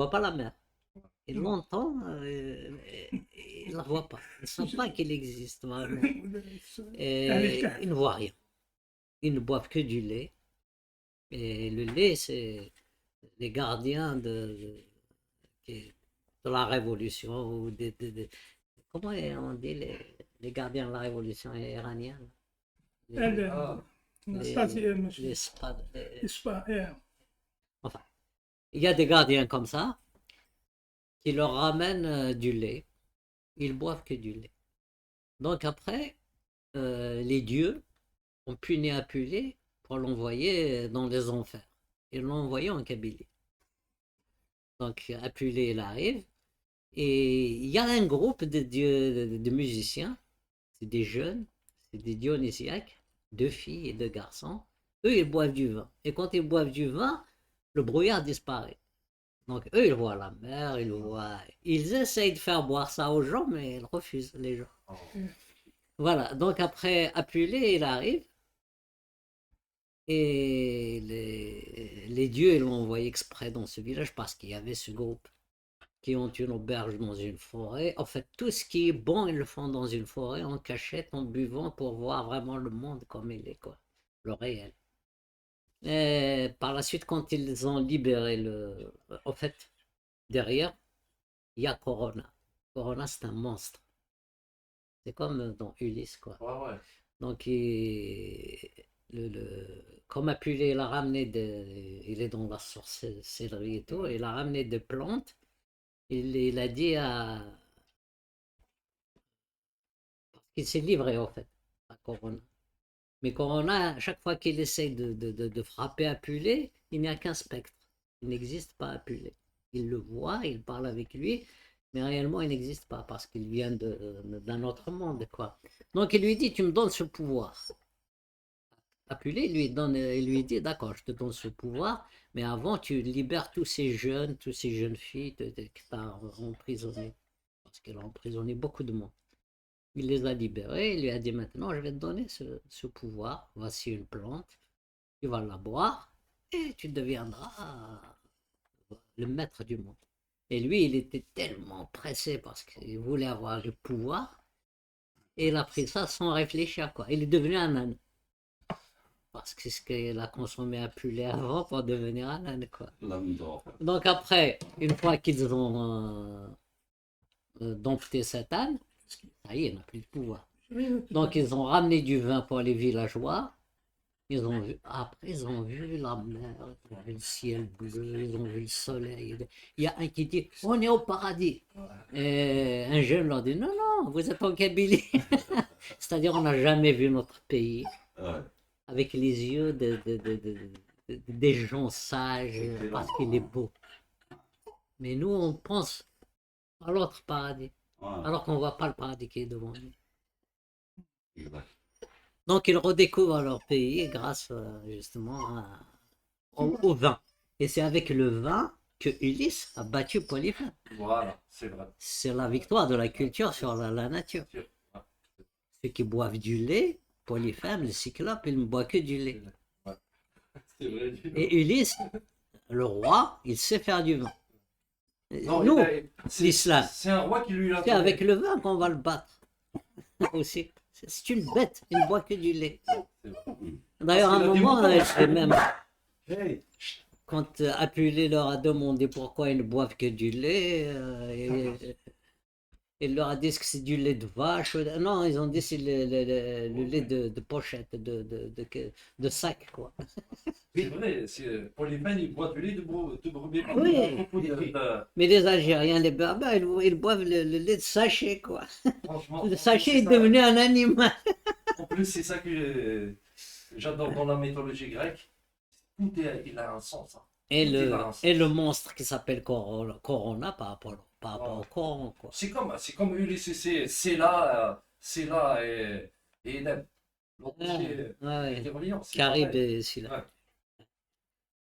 voit pas la mer. Et longtemps, il ne la voit pas. Il ne sent pas qu'il existe vraiment. Et il ne voit rien. Ils ne boivent que du lait. Et le lait, c'est les gardiens de la révolution. Ou comment on dit les gardiens de la révolution iranienne? Les enfin, il y a des gardiens comme ça qui leur ramènent du lait. Ils boivent que du lait. Donc après, les dieux ont puni Apulée pour l'envoyer dans les enfers. Ils l'ont envoyé en Kabylie. Donc Apulée, il arrive. Et il y a un groupe de musiciens, c'est des jeunes, c'est des dionysiaques, 2 filles et 2 garçons. Eux, ils boivent du vin. Et quand ils boivent du vin, le brouillard disparaît. Donc eux, ils voient la mer, ils essayent de faire boire ça aux gens, mais ils refusent, les gens. Oh. Voilà, donc après Apulée, il arrive. Et les dieux, ils l'ont envoyé exprès dans ce village parce qu'il y avait ce groupe qui ont une auberge dans une forêt. En fait, tout ce qui est bon, ils le font dans une forêt, en cachette, en buvant, pour voir vraiment le monde comme il est, quoi, le réel. Et par la suite, quand ils ont libéré en fait, derrière, il y a Corona. Corona, c'est un monstre. C'est comme dans Ulysse, quoi. Ouais, ouais. Donc, comme Apulée l'a ramené, il est dans la sorcellerie et tout, il a ramené des plantes. Il a dit à. Il s'est livré en fait à Corona. Mais Corona, à chaque fois qu'il essaie de frapper Apulée, il n'y a qu'un spectre. Il n'existe pas Apulée. Il le voit, il parle avec lui, mais réellement il n'existe pas parce qu'il vient d'un autre monde, quoi. Donc il lui dit, tu me donnes ce pouvoir. Apulée il lui dit, d'accord, je te donne ce pouvoir, mais avant tu libères tous ces jeunes filles que tu as emprisonnés. Parce qu'il a emprisonné beaucoup de monde. Il les a libérés, il lui a dit maintenant je vais te donner ce pouvoir, voici une plante, tu vas la boire et tu deviendras le maître du monde. Et lui il était tellement pressé parce qu'il voulait avoir le pouvoir et il a pris ça sans réfléchir, quoi. Il est devenu un âne. Parce que c'est ce qu'il a consommé à Apulée avant pour devenir un âne, quoi. Donc après, une fois qu'ils ont dompté cet âne, ça y est, il n'a plus de pouvoir. Donc ils ont ramené du vin pour les villageois. Après ils ont vu la mer, ils ont vu le ciel bleu, ils ont vu le soleil. Il y a un qui dit on est au paradis. Et un jeune leur dit non, non, vous êtes en Kabylie. C'est-à-dire on n'a jamais vu notre pays avec les yeux des gens sages parce qu'il est beau. Mais nous on pense à l'autre paradis, alors qu'on ne voit pas le paradis qui est devant nous. Donc ils redécouvrent leur pays grâce justement au vin. Et c'est avec le vin que Ulysse a battu Polyphème. Voilà, c'est vrai. C'est la victoire de la culture sur la nature. Ceux qui boivent du lait, Polyphème, le cyclope, il ne boit que du lait. C'est vrai. Et Ulysse, le roi, il sait faire du vin. Non, nous, l'islam, c'est un roi qui lui l'a c'est avec le vin qu'on va le battre. Aussi. C'est une bête, il ne boit que du lait. D'ailleurs, à un moment, même quand Apulée leur a demandé pourquoi ils ne boivent que du lait, il leur a dit que c'est du lait de vache. Non, ils ont dit c'est le lait de pochette, de sac, quoi. C'est vrai, Polyphème, il boit du lait de brebis. Oui, mais les Algériens, les Berbères, ils boivent le lait de sachet, quoi. Le sachet est devenu un animal. En plus, c'est ça que j'adore dans la mythologie grecque. Tout il a un sens. Hein. Et le monstre qui s'appelle Corona par rapport au Coran, quoi. C'est comme Ulysse, c'est là et Edem. Caribe et Scylla.